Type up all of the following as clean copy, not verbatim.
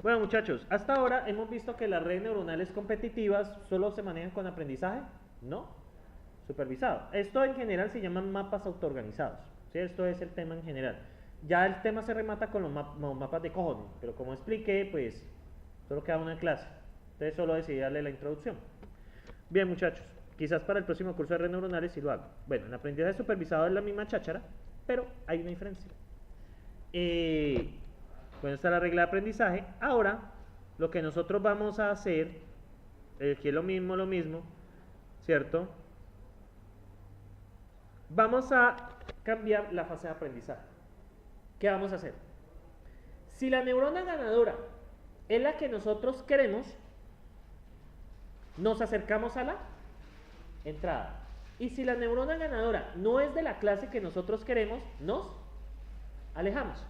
Bueno, muchachos, hasta ahora hemos visto que las redes neuronales competitivas solo se manejan con aprendizaje, no supervisado. Esto en general se llaman mapas autoorganizados, ¿sí? Esto es el tema en general. Ya el tema se remata con los mapas de Cohen, pero como expliqué, pues solo queda una clase. Entonces solo decidí darle la introducción. Bien, muchachos, quizás para el próximo curso de redes neuronales sí lo hago. Bueno, el aprendizaje supervisado es la misma cháchara, pero hay una diferencia. Bueno, esta es la regla de aprendizaje. Ahora, lo que nosotros vamos a hacer, que es lo mismo, ¿cierto? Vamos a cambiar la fase de aprendizaje. ¿Qué vamos a hacer? Si la neurona ganadora es la que nosotros queremos, nos acercamos a la entrada. Y si la neurona ganadora no es de la clase que nosotros queremos, nos alejamos.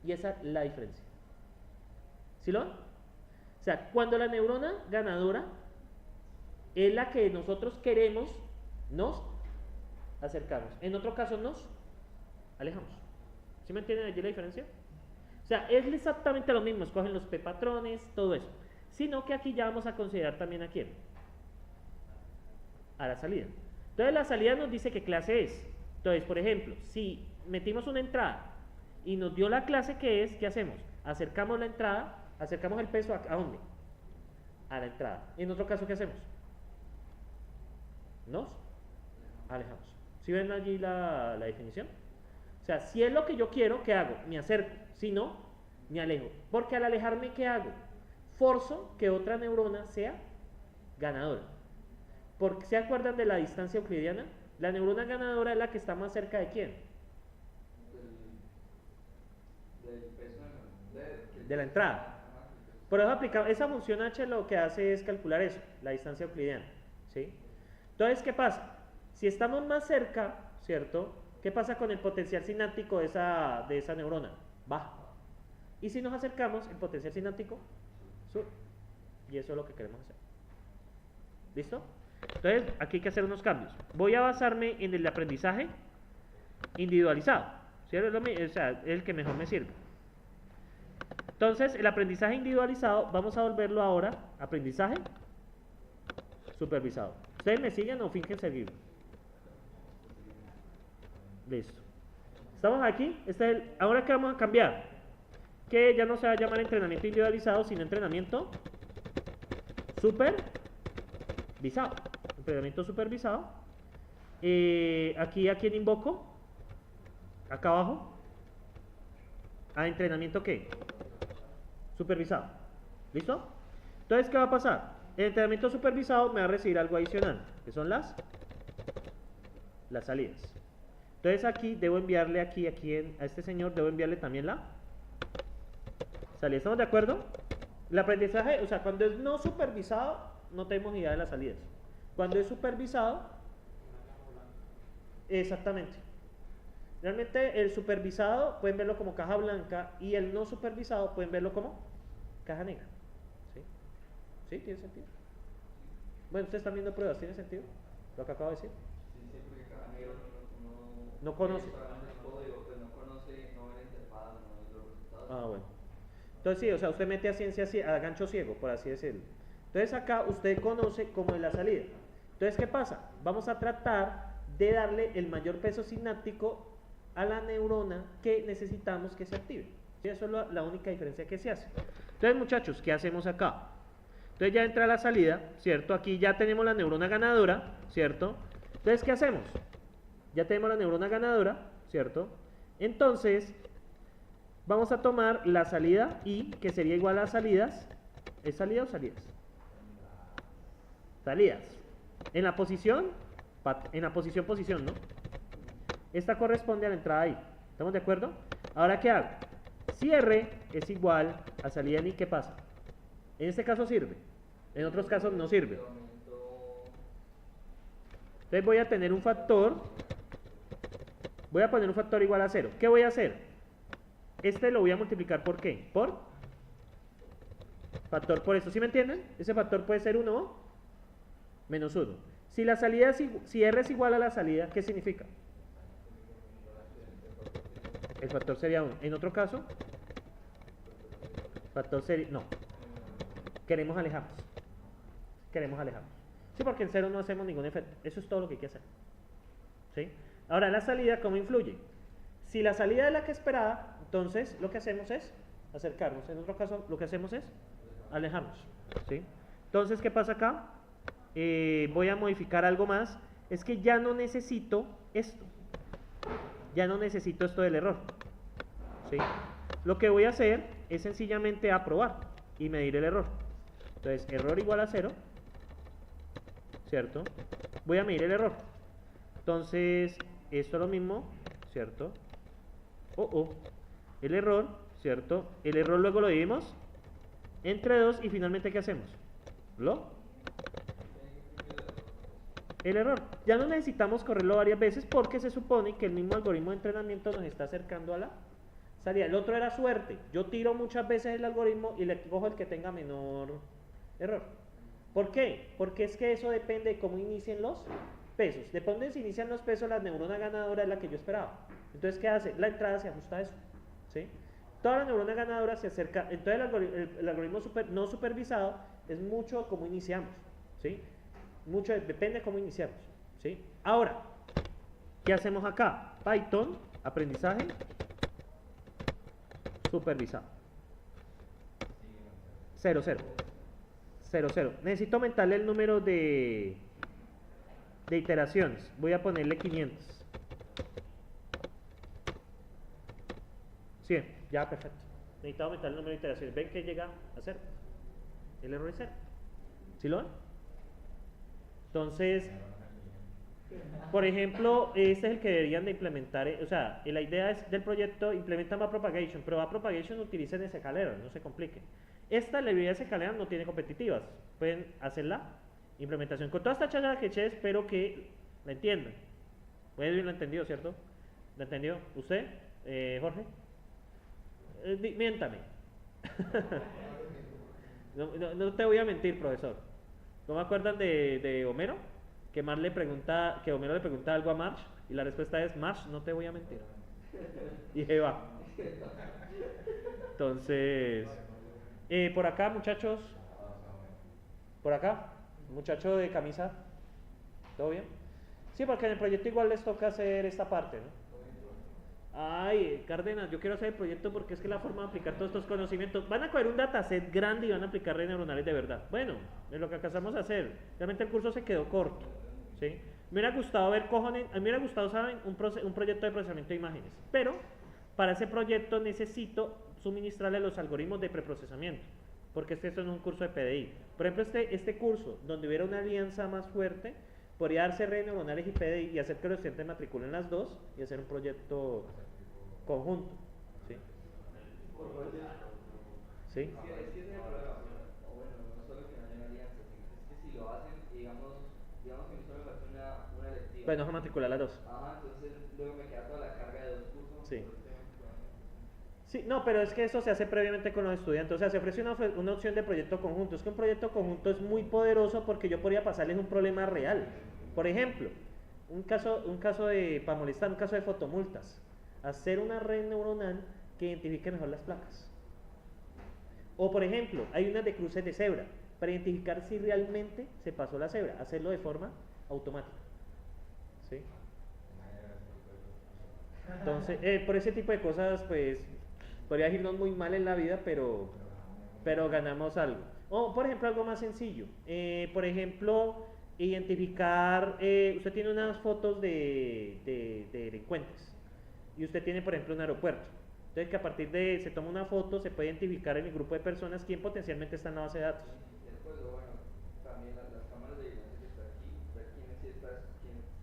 Y esa es la diferencia. ¿Sí lo ven? O sea, cuando la neurona ganadora es la que nosotros queremos, nos acercamos. En otro caso, nos alejamos. ¿Sí me entienden allí la diferencia? O sea, es exactamente lo mismo. Escogen los p-patrones, todo eso. Sino que aquí ya vamos a considerar también a quién. A la salida. Entonces la salida nos dice qué clase es. Entonces, por ejemplo, si metimos una entrada y nos dio la clase que es, ¿qué hacemos? Acercamos la entrada, acercamos el peso ¿a dónde? A la entrada. En otro caso, ¿qué hacemos? Nos alejamos. ¿Sí ven allí la definición? O sea, si es lo que yo quiero, ¿qué hago? Me acerco. Si no, me alejo. Porque al alejarme, ¿qué hago? Forzo que otra neurona sea ganadora. Porque ¿se acuerdan de la distancia euclidiana? La neurona ganadora es la que está más cerca de quién? De la entrada. Por eso aplicamos esa función h, lo que hace es calcular eso, la distancia euclidiana, ¿sí? Entonces, ¿qué pasa? Si estamos más cerca, ¿cierto? ¿Qué pasa con el potencial sináptico de esa neurona? Baja. Y si nos acercamos, el potencial sináptico sube. Y eso es lo que queremos hacer. ¿Listo? Entonces, aquí hay que hacer unos cambios. Voy a basarme en el aprendizaje individualizado, ¿cierto? O sea, es el que mejor me sirve. Entonces, el aprendizaje individualizado, vamos a volverlo ahora aprendizaje supervisado. ¿Ustedes me siguen o fingen seguir? Listo. ¿Estamos aquí? Ahora, ¿qué vamos a cambiar? Que ya no se va a llamar entrenamiento individualizado, sino entrenamiento supervisado. Entrenamiento supervisado. Aquí, ¿a quién invoco? Acá abajo. ¿A entrenamiento qué? Supervisado. ¿Listo? Entonces, ¿qué va a pasar? El entrenamiento supervisado me va a recibir algo adicional, que son las salidas. Entonces aquí debo enviarle a este señor, debo enviarle también la salida. ¿Estamos de acuerdo? El aprendizaje, o sea, cuando es no supervisado, no tenemos idea de las salidas. Cuando es supervisado, exactamente. Realmente el supervisado pueden verlo como caja blanca y el no supervisado pueden verlo como caja negra. ¿Sí? ¿Sí? ¿Tiene sentido? Bueno, ustedes están viendo pruebas, ¿tiene sentido lo que acabo de decir? Sí, porque caja negra no conoce. Ah, bueno. Entonces sí, o sea, usted mete a gancho ciego, por así decirlo. Entonces acá usted conoce cómo es la salida. Entonces, ¿qué pasa? Vamos a tratar de darle el mayor peso sináptico a la neurona que necesitamos que se active. ¿Sí? Eso es la única diferencia que se hace. Entonces, muchachos, ¿qué hacemos acá? Entonces ya entra la salida, ¿cierto? Aquí ya tenemos la neurona ganadora, ¿cierto? Entonces, ¿qué hacemos? Ya tenemos la neurona ganadora, ¿cierto? Entonces, vamos a tomar la salida I, que sería igual a salidas. ¿Es salida o salidas? Salidas. En la posición, ¿no? Esta corresponde a la entrada I. ¿Estamos de acuerdo? Ahora, ¿qué hago? Si R es igual a salida I, ¿qué pasa? En este caso sirve. En otros casos no sirve. Entonces voy a tener un factor. Voy a poner un factor igual a 0. ¿Qué voy a hacer? Este lo voy a multiplicar por ¿qué? Por factor por eso. ¿Sí me entienden? Ese factor puede ser 1 o menos 1. Si la salida si R es igual a la salida, ¿qué significa? El factor sería 1. En otro caso, Factor serie, no. Queremos alejarnos. Queremos alejarnos. Sí, porque en cero no hacemos ningún efecto. Eso es todo lo que hay que hacer. ¿Sí? Ahora, la salida, ¿cómo influye? Si la salida es la que esperaba, entonces lo que hacemos es acercarnos. En otro caso, lo que hacemos es alejarnos. ¿Sí? Entonces, ¿qué pasa acá? Voy a modificar algo más. Es que ya no necesito esto. Ya no necesito esto del error. ¿Sí? Lo que voy a hacer es sencillamente aprobar y medir el error. Entonces, error igual a 0. ¿Cierto? Voy a medir el error. Entonces, esto es lo mismo, ¿cierto? El error, ¿cierto? El error luego lo dividimos entre 2 y finalmente, ¿qué hacemos? El error. Ya no necesitamos correrlo varias veces porque se supone que el mismo algoritmo de entrenamiento nos está acercando a la salida. El otro era suerte. Yo tiro muchas veces el algoritmo y le cojo el que tenga menor error. ¿Por qué? Porque es que eso depende de cómo inicien los pesos. Depende de si inician los pesos, la neurona ganadora es la que yo esperaba. Entonces, ¿qué hace? La entrada se ajusta a eso. ¿Sí? Toda la neurona ganadora se acerca. Entonces, el algoritmo no supervisado es mucho como iniciamos. ¿Sí? Mucho depende de cómo iniciamos. ¿Sí? Ahora, ¿qué hacemos acá? Python, aprendizaje supervisado. 0, 0. 0, 0. Necesito aumentarle el número de iteraciones. Voy a ponerle 500. 100. Ya, perfecto. Necesito aumentar el número de iteraciones. ¿Ven que llega a 0? El error es 0. ¿Sí lo ven? Entonces, por ejemplo, este es el que deberían de implementar. O sea, la idea es del proyecto, implementa Backpropagation, pero Backpropagation utilicen SKLearn, no se compliquen. Esta librería SKLearn no tiene competitivas. Pueden hacer la implementación. Con toda esta charla que eché, espero que la entiendan. Pues lo entendió, ¿cierto? ¿La entendió? ¿Usted, Jorge? Miéntame. No te voy a mentir, profesor. ¿No me acuerdan de Homero? Que Homero le pregunta algo a Marge y la respuesta es: Marge, no te voy a mentir. Y Eva. Entonces, por acá, muchachos. Por acá, muchacho de camisa. ¿Todo bien? Sí, porque en el proyecto igual les toca hacer esta parte, ¿no? Ay, Cárdenas, yo quiero hacer el proyecto porque es que la forma de aplicar todos estos conocimientos. Van a coger un dataset grande y van a aplicar redes neuronales de verdad. Bueno, es lo que alcanzamos a hacer. Realmente el curso se quedó corto. ¿Sí? Me hubiera gustado ver cojones. A mí me hubiera gustado, ¿saben? Un proyecto de procesamiento de imágenes. Pero para ese proyecto necesito suministrarle los algoritmos de preprocesamiento. Porque esto es un curso de PDI. Por ejemplo, este curso, donde hubiera una alianza más fuerte, podría darse redes neuronales y PDI y hacer que los estudiantes matriculen las dos y hacer un proyecto conjunto. ¿Sí? ¿Sí? Es que es el problema, o bueno, no solo que no haya una alianza, es que si lo hacen, digamos que a mí solo me falta una electiva. Pues no se matricular las dos. Ajá, entonces luego me queda toda la carga de 2 cursos. Sí. Sí, no, pero es que eso se hace previamente con los estudiantes. O sea, se ofrece una opción de proyecto conjunto. Es que un proyecto conjunto es muy poderoso porque yo podría pasarles un problema real. Por ejemplo, un caso para molestar, un caso de fotomultas. Hacer una red neuronal que identifique mejor las placas. O por ejemplo, hay unas de cruces de cebra. Para identificar si realmente se pasó la cebra. Hacerlo de forma automática. ¿Sí? Entonces, por ese tipo de cosas, pues, podría irnos muy mal en la vida, pero ganamos algo. O, por ejemplo, algo más sencillo. Por ejemplo, identificar, usted tiene unas fotos de delincuentes. Y usted tiene, por ejemplo, un aeropuerto. Entonces, que a partir de, se toma una foto, se puede identificar en el grupo de personas quién potencialmente está en la base de datos. Después, bueno, también las cámaras de vigilancia que está aquí, ver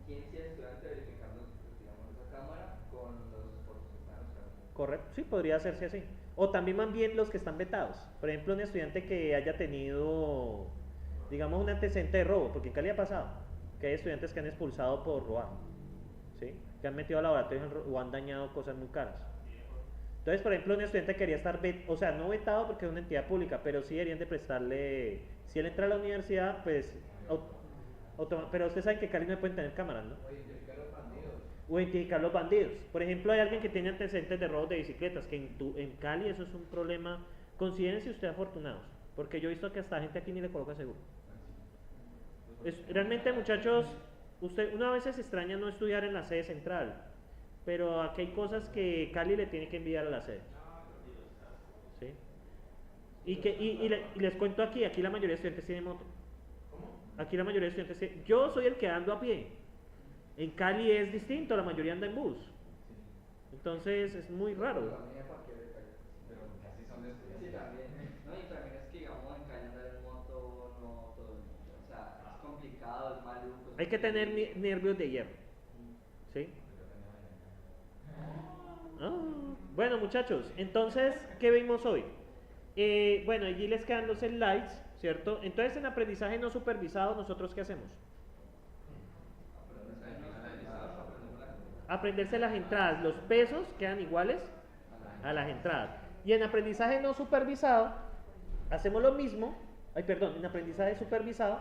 quién sí es estudiante verificando, pues, digamos, esa cámara con los fotos que están usando. Correcto, sí, podría hacerse así. O también más bien los que están vetados. Por ejemplo, un estudiante que haya tenido, digamos, un antecedente de robo, porque en Cali ha pasado, que hay estudiantes que han expulsado por robar, ¿sí? Que han metido a laboratorios o han dañado cosas muy caras. Entonces, por ejemplo, un estudiante quería estar, o sea, no vetado porque es una entidad pública, pero sí deberían de prestarle, si él entra a la universidad, pues, pero ustedes saben que en Cali no pueden tener cámaras, ¿no? O identificar los bandidos. Por ejemplo, hay alguien que tiene antecedentes de robos de bicicletas, que en Cali eso es un problema Considérense ustedes afortunados, porque yo he visto que hasta gente aquí ni le coloca seguro. Realmente, muchachos, uno a veces extraña no estudiar en la sede central, pero aquí hay cosas que Cali le tiene que enviar a la sede. ¿Sí? Y les cuento aquí la mayoría de estudiantes tienen moto. Aquí la mayoría de estudiantes tienen. Yo soy el que ando a pie. En Cali es distinto, la mayoría anda en bus. Entonces es muy raro. Pero casi son de estudiantes. Sí, también. No, y también es que, digamos, en Cali andar en moto no todo el mundo. O sea, es complicado, es maluco. Hay que tener nervios de hierro. ¿Sí? Bueno, muchachos, entonces, ¿qué vimos hoy? Bueno, allí les quedan los slides, ¿cierto? Entonces, en aprendizaje no supervisado, ¿nosotros qué hacemos? Aprenderse las entradas. Los pesos quedan iguales a las entradas. Y en aprendizaje no supervisado, hacemos lo mismo. En aprendizaje supervisado.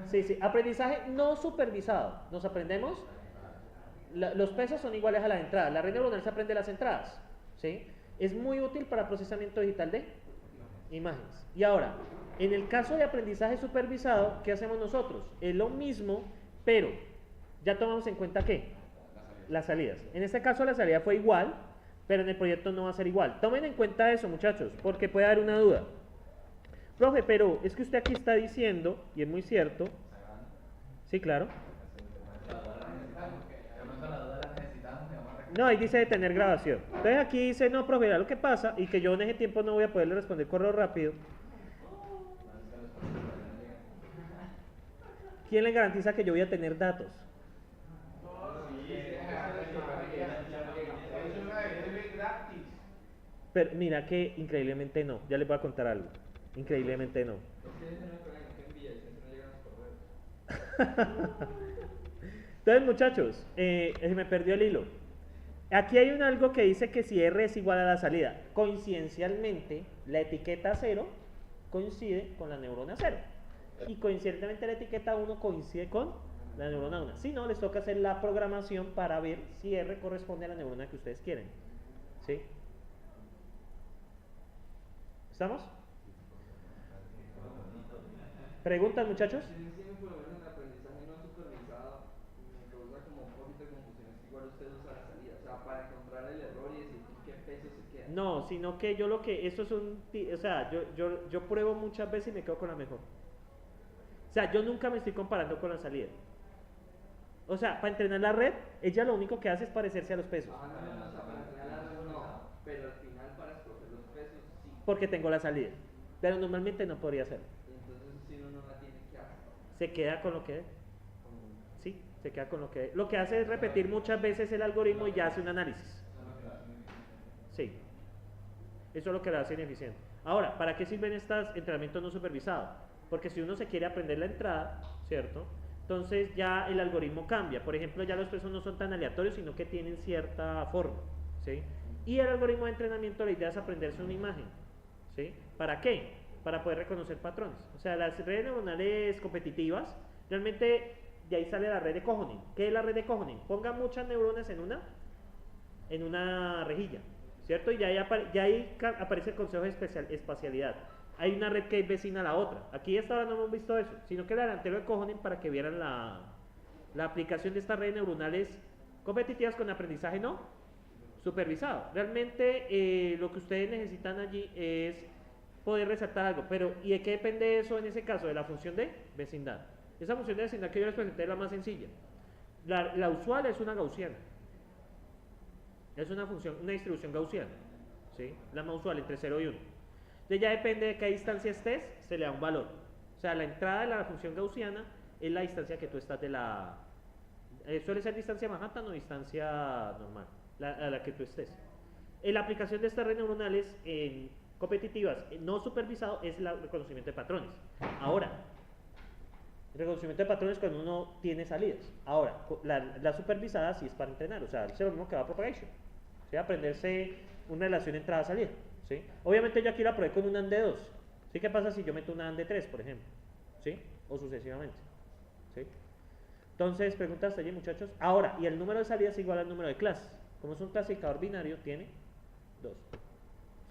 Sí, aprendizaje no supervisado. Nos aprendemos. Los pesos son iguales a las entradas. La red neuronal se aprende las entradas. ¿Sí? Es muy útil para procesamiento digital de imágenes. Y ahora, en el caso de aprendizaje supervisado, ¿qué hacemos nosotros? Es lo mismo, pero ya tomamos en cuenta ¿qué? Las salidas. En este caso la salida fue igual, pero en el proyecto no va a ser igual. Tomen en cuenta eso, muchachos, porque puede haber una duda. Profe, pero es que usted aquí está diciendo, y es muy cierto. Sí, claro. No, ahí dice detener grabación. Entonces aquí dice, no, profe, lo que pasa, y que yo en ese tiempo no voy a poderle responder correo rápido. ¿Quién le garantiza que yo voy a tener datos? Pero mira que increíblemente no. Ya les voy a contar algo. Increíblemente no. Entonces, muchachos, se me perdió el hilo. Aquí hay algo que dice que si R es igual a la salida. Coincidencialmente, la etiqueta 0 coincide con la neurona 0. Y coincidentemente la etiqueta 1 coincide con la neurona 1. Si no, les toca hacer la programación para ver si R corresponde a la neurona que ustedes quieren. ¿Sí? ¿Estamos? ¿Preguntas, muchachos? Por lo menos en aprendizaje no supervisado me causa como un poquito de confusión. Es que igual usted usa la salida, o sea, para encontrar el error y decir qué peso se queda. No, sino que yo lo que, eso es o sea, yo pruebo muchas veces y me quedo con la mejor. O sea, yo nunca me estoy comparando con la salida. O sea, para entrenar la red, ella lo único que hace es parecerse a los pesos. No, o sea, para entrenar la red no, pero al final para escoger los pesos sí. Porque tengo la salida. Pero normalmente no podría hacerlo. Entonces, si uno no la tiene que hacer. Se queda con lo que es. Sí, se queda con lo que es. Lo que hace es repetir muchas veces el algoritmo y ya hace un análisis. Sí. Eso es lo que la hace ineficiente. Ahora, ¿para qué sirven estos entrenamientos no supervisados? Porque si uno se quiere aprender la entrada, ¿cierto? Entonces ya el algoritmo cambia. Por ejemplo, ya los pesos no son tan aleatorios, sino que tienen cierta forma, ¿sí? Y el algoritmo de entrenamiento, la idea es aprenderse una imagen, ¿sí? ¿Para qué? Para poder reconocer patrones. O sea, las redes neuronales competitivas, realmente de ahí sale la red de Kohonen. ¿Qué es la red de Kohonen? Ponga muchas neuronas en una rejilla, ¿cierto? Y ya ahí aparece el concepto de espacialidad. Hay una red que es vecina a la otra. Aquí hasta ahora no hemos visto eso, sino que el delantero de Kohonen para que vieran la aplicación de estas redes neuronales competitivas con aprendizaje no supervisado. Realmente lo que ustedes necesitan allí es poder resaltar algo, pero ¿y de qué depende eso en ese caso? De la función de vecindad. Esa función de vecindad que yo les presenté es la más sencilla. La usual es una gaussiana. Es una distribución gaussiana, ¿sí? La más usual, entre 0 y 1. Entonces ya depende de qué distancia estés, se le da un valor. O sea, la entrada de la función gaussiana es la distancia que tú estás de la... suele ser distancia Manhattan o distancia normal, a la que tú estés. La aplicación de estas redes neuronales competitivas no supervisado es el reconocimiento de patrones. Ahora, el reconocimiento de patrones cuando uno tiene salidas. Ahora, la supervisada sí es para entrenar, o sea, es lo mismo que va a propagation. ¿Sí? Aprenderse una relación entrada-salida. ¿Sí? Obviamente yo aquí la probé con un AND de 2. ¿Sí? ¿Qué pasa si yo meto una AND de 3, por ejemplo? ¿Sí? O sucesivamente. ¿Sí? Entonces, preguntas allí, muchachos. Ahora, y el número de salidas es igual al número de clases. Como es un clasificador binario, tiene 2.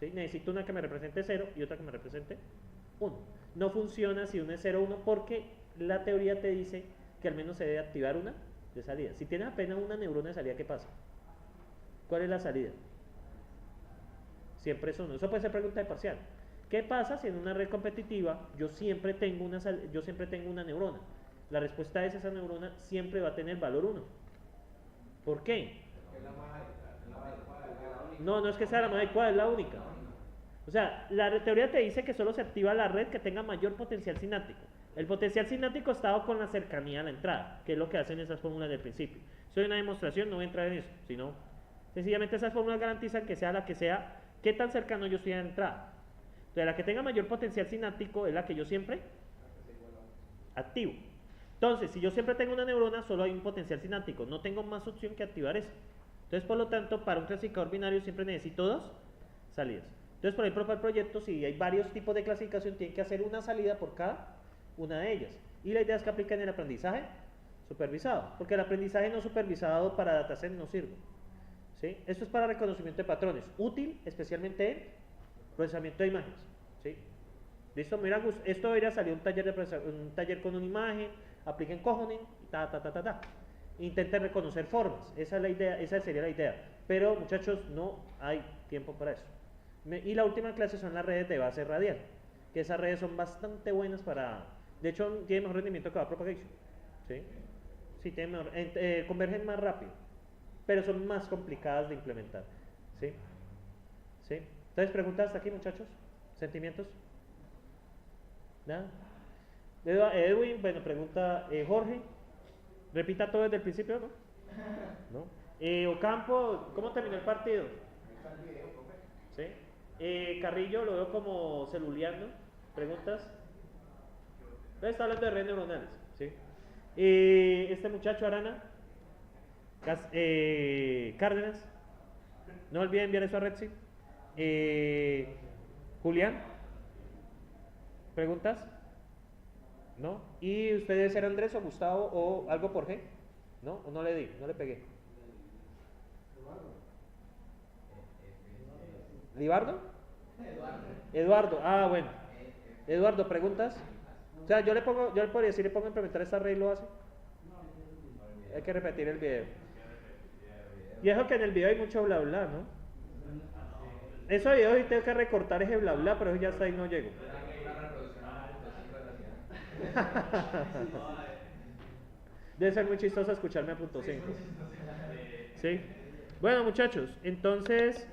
¿sí? Necesito una que me represente 0 y otra que me represente 1. No funciona si una es 0, 1 porque la teoría te dice que al menos se debe activar una de salida. Si tienes apenas una neurona de salida, ¿qué pasa? ¿Cuál es la salida? Siempre es 1. Eso puede ser pregunta de parcial. ¿Qué pasa si en una red competitiva yo siempre tengo una neurona? La respuesta es esa neurona siempre va a tener valor 1. ¿Por qué? No, no es que sea la más adecuada, es la única. O sea, la teoría te dice que solo se activa la red que tenga mayor potencial sináptico. El potencial sináptico está dado con la cercanía a la entrada, que es lo que hacen esas fórmulas del principio. Soy una demostración, no voy a entrar en eso, sino sencillamente esas fórmulas garantizan que sea la que sea, qué tan cercano yo estoy a la entrada. Entonces, la que tenga mayor potencial sináptico es la que yo siempre activo. Entonces, si yo siempre tengo una neurona, solo hay un potencial sináptico, no tengo más opción que activar eso. Entonces, por lo tanto, para un clasificador binario siempre necesito 2 salidas. Entonces, por ejemplo, para el proyecto, si hay varios tipos de clasificación, tienen que hacer una salida por cada una de ellas. Y la idea es que apliquen el aprendizaje supervisado, porque el aprendizaje no supervisado para dataset no sirve. ¿Sí? Esto es para reconocimiento de patrones, útil especialmente en procesamiento de imágenes. ¿Sí? Listo, mira, esto debería salir un taller con una imagen, apliquen cojoning, intenten reconocer formas, esa es la idea, esa sería la idea. Pero muchachos, no hay tiempo para eso. Y la última clase son las redes de base radial, que esas redes son bastante buenas para, de hecho tienen mejor rendimiento que Backpropagation. ¿Sí? Sí, convergen más rápido, pero son más complicadas de implementar. ¿Sí? ¿Sí? Entonces, preguntas hasta aquí, muchachos. ¿Sentimientos? ¿Nada? Edwin, bueno, pregunta Jorge. Repita todo desde el principio, ¿no? ¿No? Ocampo, ¿cómo terminó el partido? ¿Sí? Carrillo, lo veo como celuleando. ¿Preguntas? Está hablando de redes neuronales. ¿Sí? Este muchacho Arana, Cárdenas, no olviden enviar eso a Redsi. Julián, ¿preguntas? ¿No? ¿Y usted debe ser Andrés o Gustavo o algo por G? ¿No? ¿O no le di? ¿No le pegué? ¿Libardo? Eduardo, ah, bueno. Eduardo, ¿preguntas? O sea, yo le podría decir, le pongo a implementar esta red y lo hace. Hay que repetir el video. Y eso que en el video hay mucho bla bla, ¿no? Eso yo hoy tengo que recortar ese bla bla, pero eso ya hasta ahí no llego. Debe ser muy chistoso escucharme a punto 5. ¿Sí? Bueno, muchachos, entonces